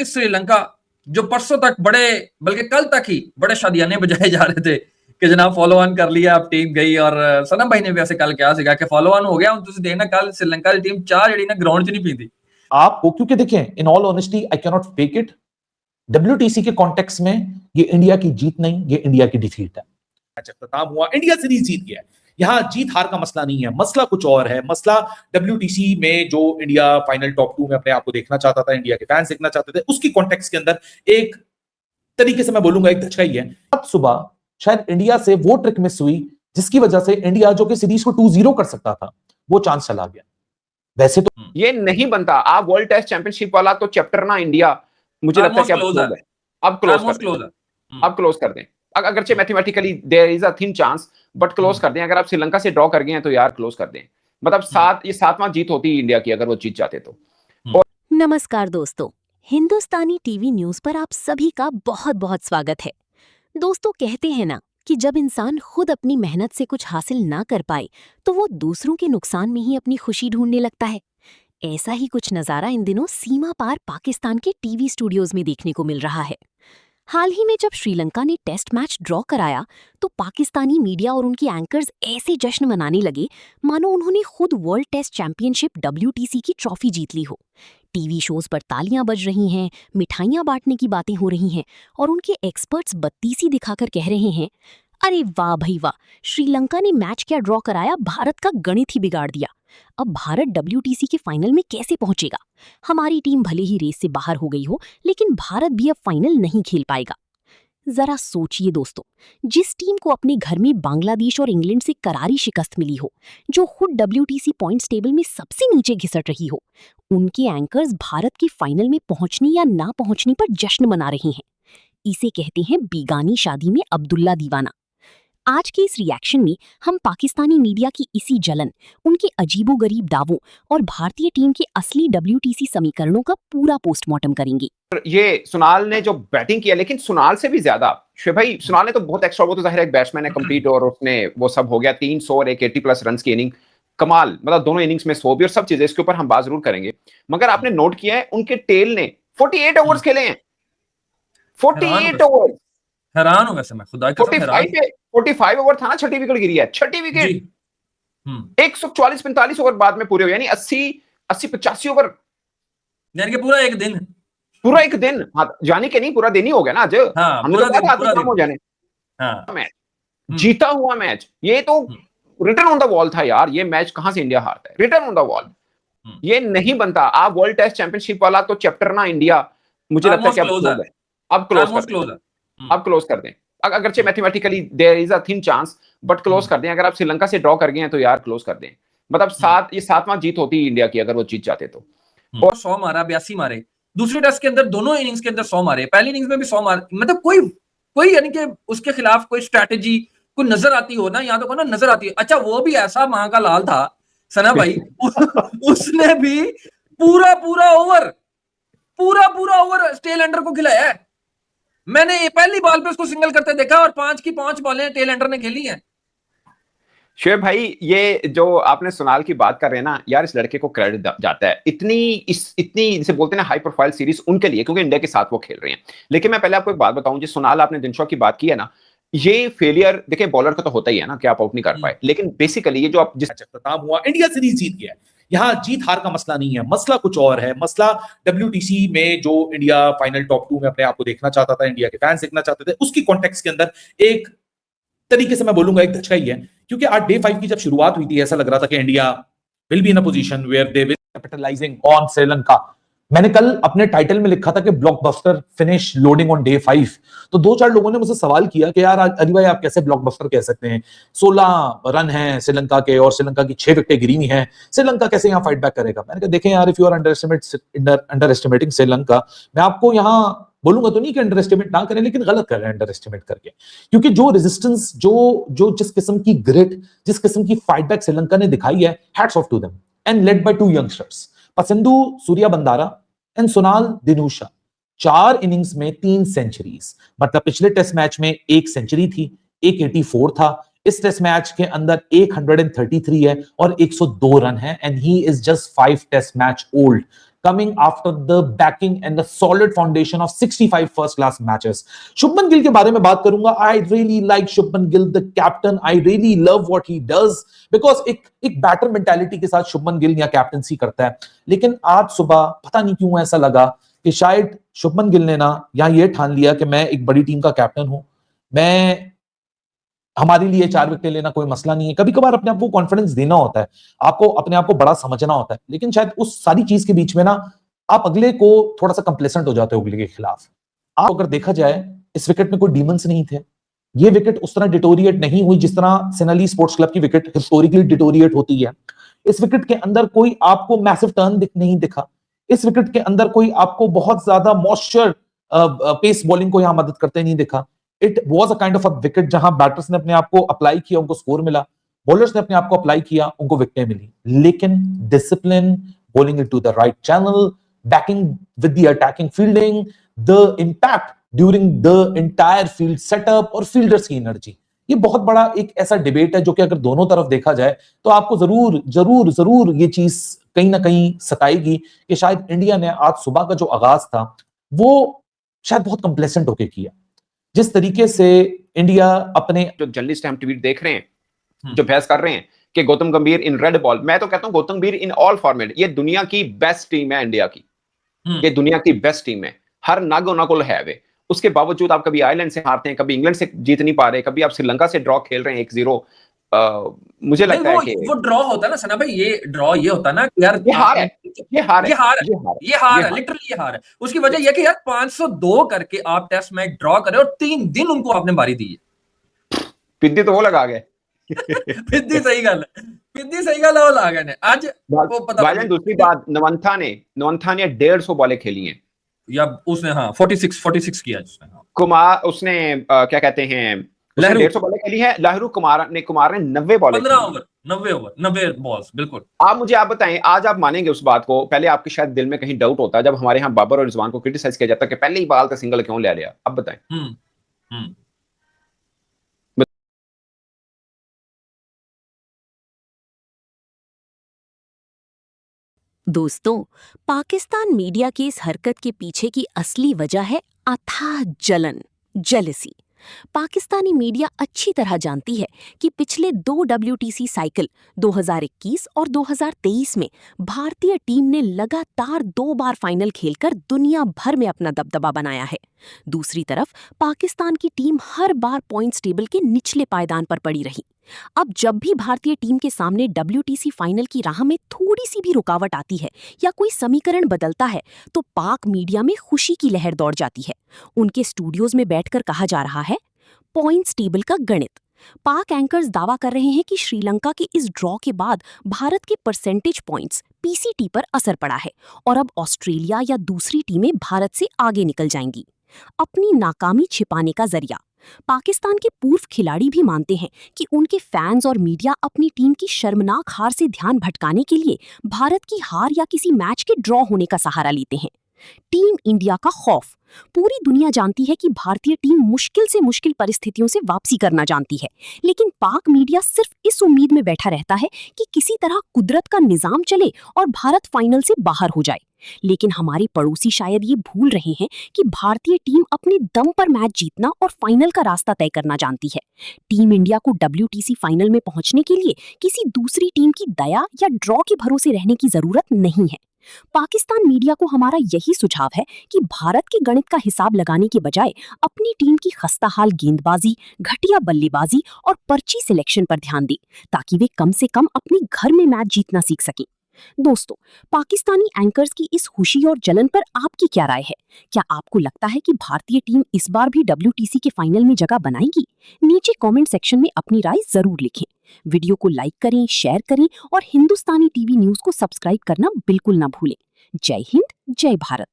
श्रीलंका जो परसों तक बल्कि कल तक ही बड़े शादियाने बजाए जा रहे थे कि जनाब फॉलो ऑन कर लिया, अब टीम गई। और सनम भाई ने भी ऐसे कल क्या सीखा कि फॉलो ऑन हो गया। तुम देखना कल श्रीलंका की टीम चार जड़ी ना ग्राउंड च नहीं पीती आपको, क्योंकि देखें in all honesty I can not fake it, WTC के कॉन्टेक्स्ट में ये इंडिया की जीत नहीं, ये इंडिया की डिफीट है। अख्ताम हुआ, इंडिया सीरीज जीत गया। यहां जीत हार का मसला नहीं है, मसला कुछ और है। मसला WTC में जो इंडिया फाइनल टॉप 2 में अपने आप को देखना चाहता था, इंडिया के फैंस देखना चाहते थे, उसकी कॉन्टेक्स्ट के अंदर एक तरीके से मैं बोलूंगा एक धचका ही है। अब सुबह शायद इंडिया से वो ट्रिक मिस हुई जिसकी वजह से इंडिया जो कि सीरीज को 2-0 कर सकता था, वो चांस चला गया। वैसे तो ये नहीं बनता। आप वर्ल्ड टेस्ट चैंपियनशिप वाला तो चैप्टर ना इंडिया मुझे लगता है कि अब क्लोज कर दें। अगरचे mathematically there is a thin chance, but close कर दें। अगर आप श्रीलंका से ड्रॉ कर गए हैं तो यार क्लोज कर दें। मतलब ये 7वां जीत होती इंडिया की अगर वो जीत जाते तो। नमस्कार दोस्तों, हिंदुस्तानी टीवी न्यूज पर आप सभी का बहुत बहुत स्वागत है। दोस्तों, कहते हैं ना कि जब इंसान खुद अपनी मेहनत से कुछ हासिल ना कर पाए तो वो दूसरों के नुकसान में ही अपनी खुशी ढूंढने लगता है। ऐसा ही कुछ नजारा इन दिनों सीमा पार पाकिस्तान के टीवी स्टूडियोज में देखने को मिल रहा है। हाल ही में जब श्रीलंका ने टेस्ट मैच ड्रॉ कराया तो पाकिस्तानी मीडिया और उनके एंकर्स ऐसे जश्न मनाने लगे मानो उन्होंने खुद वर्ल्ड टेस्ट चैंपियनशिप WTC की ट्रॉफी जीत ली हो। टीवी शोज पर तालियां बज रही हैं, मिठाइयां बांटने की बातें हो रही हैं और उनके एक्सपर्ट्स बत्तीसी दिखाकर कह रहे हैं, अरे वाह भाई वाह, श्रीलंका ने मैच क्या ड्रॉ कराया, भारत का गणित ही बिगाड़ दिया। अब भारत WTC के फाइनल में कैसे पहुंचेगा? हमारी टीम भले ही रेस से बाहर हो गई हो, लेकिन भारत भी अब फाइनल नहीं खेल पाएगा। जरा सोचिए दोस्तों, जिस टीम को अपने घर में बांग्लादेश और इंग्लैंड से करारी शिकस्त मिली हो, जो खुद WTC पॉइंट्स टेबल में सबसे नीचे घिसट रही हो, उनके एंकर्स भारत के फाइनल में पहुंचने या ना पहुंचने पर जश्न मना रहे हैं। इसे कहते हैं बीगानी शादी में अब्दुल्ला दीवाना। आज के इस रिएक्शन में हम पाकिस्तानी मीडिया की इसी जलन, उनके अजीबोगरीब दावों और भारतीय टीम के असली WTC समीकरणों का पूरा पोस्टमार्टम करेंगे। ये सुनाल ने जो बैटिंग किया, लेकिन सुनाल से भी ज्यादा शुभ भाई, सुनाल ने तो बहुत एक्स्ट्रा, वो तो जाहिर है एक बैट्समैन है कंप्लीट, और उसने वो सब हो गया 300 और एक 80+ रन की इनिंग, कमाल। मतलब दोनों इनिंग्स में 100 भी और सब चीजें, इसके ऊपर हम बात जरूर करेंगे। मगर आपने नोट किया है उनके टेल ने 48 ओवर्स खेले हैं। 48 ओवर, हैरान हूं वैसे मैं, खुदा की कसम हैरान। 45 ओवर था ना, 6ठी विकेट गिरी है, 6ठी विकेट 144-45 ओवर बाद में पूरे हुए, यानी 80-85 ओवर, यानी कि पूरा एक दिन। हाँ, जाने के नहीं पूरा दिन ही हो गया ना आज। हाँ, पूरा दिन हो जाने। हाँ, मैच जीता हुआ मैच, ये तो रिटर्न ऑन द वॉल था यार। ये मैच कहां से इंडिया हारता है, रिटर्न ऑन द वॉल। ये नहीं बनता। आप वर्ल्ड टेस्ट चैंपियनशिप वाला तो चैप्टर ना इंडिया मुझे लगता है कि अब क्लोज कर दें। अगरचे mathematically there is a thin chance, but close कर दें। अगर आप श्रीलंका से ड्रॉ कर गए हैं तो यार क्लोज कर दें। मतलब ये 7वां जीत होती इंडिया की अगर वो जीत जाते तो। और 100 मारा, 82 मारे दूसरे टेस्ट के अंदर, दोनों इनिंग्स के अंदर 100 मारे, पहली इनिंग्स में भी 100 मारे। मतलब कोई यानी कि उसके खिलाफ कोई स्ट्रैटेजी कोई नजर आती हो ना, यहाँ तो ना नजर आती है। अच्छा, वो भी ऐसा मां का लाल था सना भाई उसने भी पूरा ओवर टेल एंडर को खिलाया है। मैंने ये पहली बॉल पे उसको सिंगल करते देखा और 5 की 5 बॉलें टेल एंडर ने खेली हैं। शेब भाई, ये जो आपने सुनाल की बात कर रहे हैं ना यार, इस लड़के को क्रेडिट जाता है। इतनी जिसे बोलते हैं ना हाई प्रोफाइल सीरीज उनके लिए, क्योंकि इंडिया के साथ वो खेल रहे हैं। लेकिन मैं पहले आपको एक बात बताऊं, जो सुनाल आपने दिनशॉ की बात की है ना, ये फेलियर देखिए बॉलर का तो होता ही है ना कि आप आउट नहीं कर पाए, लेकिन बेसिकली ये जो आप जिस अख्ताम हुआ, इंडिया सीरीज जीत गया। यहां जीत हार का मसला नहीं है, मसला कुछ और है। मसला WTC में जो इंडिया फाइनल टॉप 2 में अपने आप को देखना चाहता था, इंडिया के फैंस देखना चाहते थे, उसकी कॉन्टेक्स्ट के अंदर एक तरीके से मैं बोलूंगा एक धचका ही है। क्योंकि आज डे 5 की जब शुरुआत हुई थी, ऐसा लग रहा था कि India will be in a position where they will capitalizing on Sri Lanka. मैंने कल अपने टाइटल में लिखा था कि blockbuster finish loading on day 5। तो 2-4 लोगों ने मुझसे सवाल किया कि यार अली भाई आप कैसे ब्लॉकबस्टर कह सकते हैं, 16 रन हैं श्रीलंका के और श्रीलंका की 6 विकेटें गिरी हुई हैं, श्रीलंका कैसे यहाँ फाइट बैक करेगा। मैंने कहा देखें यार, if you are underestimating Sri Lanka, मैं आपको यहाँ बोलूंगा तो नहीं कि अंडर एस्टिमेट ना करें, लेकिन गलत कर रहे हैं अंडर एस्टिमेट करके। क्योंकि जो रेजिस्टेंस, जो जिस किस्म की ग्रिट, जिस किस्म की फाइट बैक श्रीलंका ने दिखाई है, hats off to them, and led by 2 youngsters, Pasindu Suriya Bandara and Sonal Dinusha. 4 innings में 3 सेंचुरीज। मतलब पिछले टेस्ट मैच में 1 सेंचुरी थी, एक 84 था, इस टेस्ट मैच के अंदर 133 है और 102 रन है, and he is just 5 test match old. coming after the backing and the solid foundation of 65 first class matches. Shubman Gill के बारे में बात करूंगा. I really like Shubman Gill, the captain. I really love what he does because एक batter mentality के साथ शुभमन गिल यहाँ captaincy करता है. लेकिन आज सुबह पता नहीं क्यों ऐसा लगा कि शायद शुभमन गिल ने ना यहाँ ये ठान लिया कि मैं एक बड़ी टीम का कैप्टन हूं, मैं हमारे लिए 4 विकेट लेना कोई मसला नहीं है. कभी कभार अपने आप को कॉन्फिडेंस देना होता है, आपको अपने आप को बड़ा समझना होता है, लेकिन शायद उस सारी चीज के बीच में ना आप अगले को थोड़ा सा कंप्लेसेंट हो जाते हो अगले के खिलाफ. आप अगर देखा जाए इस विकेट में कोई डीमंस नहीं थे. ये विकेट उस तरह डिटोरिएट नहीं हुई जिस तरह सिनाली स्पोर्ट्स क्लब की विकेट हिस्टोरिकली डिटोरिएट होती है. इस विकेट के अंदर कोई आपको मैसिव टर्न नहीं दिखा. इस विकेट के अंदर कोई आपको बहुत ज्यादा मॉइस्चर पेस बॉलिंग को यहां मदद करते नहीं दिखा. It was a kind of a wicket जहां बैटर्स ने अपने आप को अप्लाई किया, उनको स्कोर मिला, बॉलर्स ने अपने आप को अप्लाई किया, उनको विकेटें मिली. लेकिन discipline, bowling into the right channel, banking with the attacking fielding, the impact during the entire field setup और फील्डर्स की एनर्जी, ये बहुत बड़ा एक ऐसा डिबेट है जो कि अगर दोनों तरफ देखा जाए तो आपको जरूर जरूर जरूर ये चीज कहीं ना कहीं सताएगी कि शायद इंडिया ने आज सुबह का जो आगाज था वो शायद बहुत कंप्लेसेंट होके किया. जिस तरीके से इंडिया अपने जो जर्नलिस्ट हम ट्वीट देख रहे हैं, जो बहस कर रहे हैं कि गौतम गंभीर इन रेड बॉल, मैं तो कहता हूं गौतम गंभीर इन ऑल फॉर्मेट, ये दुनिया की बेस्ट टीम है इंडिया की. ये दुनिया की बेस्ट टीम है, हर नग नकुल है वे. उसके बावजूद आप कभी आयरलैंड से हारते हैं, कभी इंग्लैंड से जीत नहीं पा रहे, कभी आप श्रीलंका से ड्रॉ खेल रहे हैं 1-0. मुझे लगता है कि वो ड्रॉ होता है ना सना भाई, ये ड्रॉ ये होता है ना यार, ये हार है, ये हार है, ये हार है, लिटरली ये हार है. उसकी वजह यह कि यार 502 करके आप टेस्ट मैच ड्रॉ करे और 3 दिन उनको आपने बारी दी है. पिद्दी तो वो लगा गए. पिद्दी सही गल है वो लगा गए आज वो पता. भाईजान दूसरी बात, नवंथा ने 150 बॉलें खेली हैं या उसने 46 किया उसने. कुमार उसने क्या कहते हैं, 150 बॉलें खेली है. लाहरू कुमार ने 90 बॉलें, 90 बॉल्स. बिल्कुल. आप बताएं, आज आप मानेंगे उस बात को? पहले आपके शायद दिल में कहीं डाउट होता है जब हमारे यहाँ बाबर और रिजवान को क्रिटिसाइज किया जाता है कि पहले ही बाल का सिंगल क्यों ले लिया. अब बताएं. दोस्तों, पाकिस्तान मीडिया की इस हरकत के पीछे की असली वजह है अथाह जलन, जेलसी. पाकिस्तानी मीडिया अच्छी तरह जानती है कि पिछले 2 WTC साइकिल 2021 और 2023 में भारतीय टीम ने लगातार 2 बार फाइनल खेलकर दुनिया भर में अपना दबदबा बनाया है. दूसरी तरफ पाकिस्तान की टीम हर बार पॉइंट्स टेबल के निचले पायदान पर पड़ी रही. अब जब भी भारतीय टीम के सामने WTC फाइनल की राह में थोड़ी सी भी रुकावट आती है या कोई समीकरण बदलता है तो पाक मीडिया में खुशी की लहर दौड़ जाती है. उनके स्टूडियोज में बैठकर कहा जा रहा है, पॉइंट्स टेबल का गणित. पाक एंकर्स दावा कर रहे हैं कि श्रीलंका के इस ड्रॉ के बाद भारत के परसेंटेज पॉइंट्स PCT पर असर पड़ा है और अब ऑस्ट्रेलिया या दूसरी टीमें भारत से आगे निकल जाएंगी. अपनी नाकामी छिपाने का जरिया पाकिस्तान के पूर्व खिलाड़ी भी मानते हैं कि उनके फैंस और मीडिया अपनी टीम की शर्मनाक हार से ध्यान भटकाने के लिए भारत की हार या किसी मैच के ड्रॉ होने का सहारा लेते हैं. टीम इंडिया का खौफ. पूरी दुनिया जानती है कि भारतीय टीम मुश्किल से मुश्किल परिस्थितियों से वापसी करना जानती है, लेकिन पाक मीडिया सिर्फ इस उम्मीद में बैठा रहता है कि किसी तरह कुदरत का निजाम चले और भारत फाइनल से बाहर हो जाए. लेकिन हमारे पड़ोसी शायद ये भूल रहे हैं कि भारतीय टीम अपने दम पर मैच जीतना और फाइनल का रास्ता तय करना जानती है. टीम इंडिया को WTC फाइनल में पहुंचने के लिए किसी दूसरी टीम की दया या ड्रॉ के भरोसे रहने की जरूरत नहीं है. पाकिस्तान मीडिया को हमारा यही सुझाव है कि भारत के गणित का हिसाब लगाने के बजाय अपनी टीम की खस्ताहाल गेंदबाजी, घटिया बल्लेबाजी और पर्ची सिलेक्शन पर ध्यान दें ताकि वे कम से कम अपने घर में मैच जीतना सीख सकें. दोस्तों, पाकिस्तानी एंकर्स की इस खुशी और जलन पर आपकी क्या राय है? क्या आपको लगता है कि भारतीय टीम इस बार भी WTC के फाइनल में जगह बनाएगी? नीचे कमेंट सेक्शन में अपनी राय जरूर लिखें. वीडियो को लाइक करें, शेयर करें और हिंदुस्तानी टीवी न्यूज़ को सब्सक्राइब करना बिल्कुल ना भूलें. जय हिंद, जय भारत.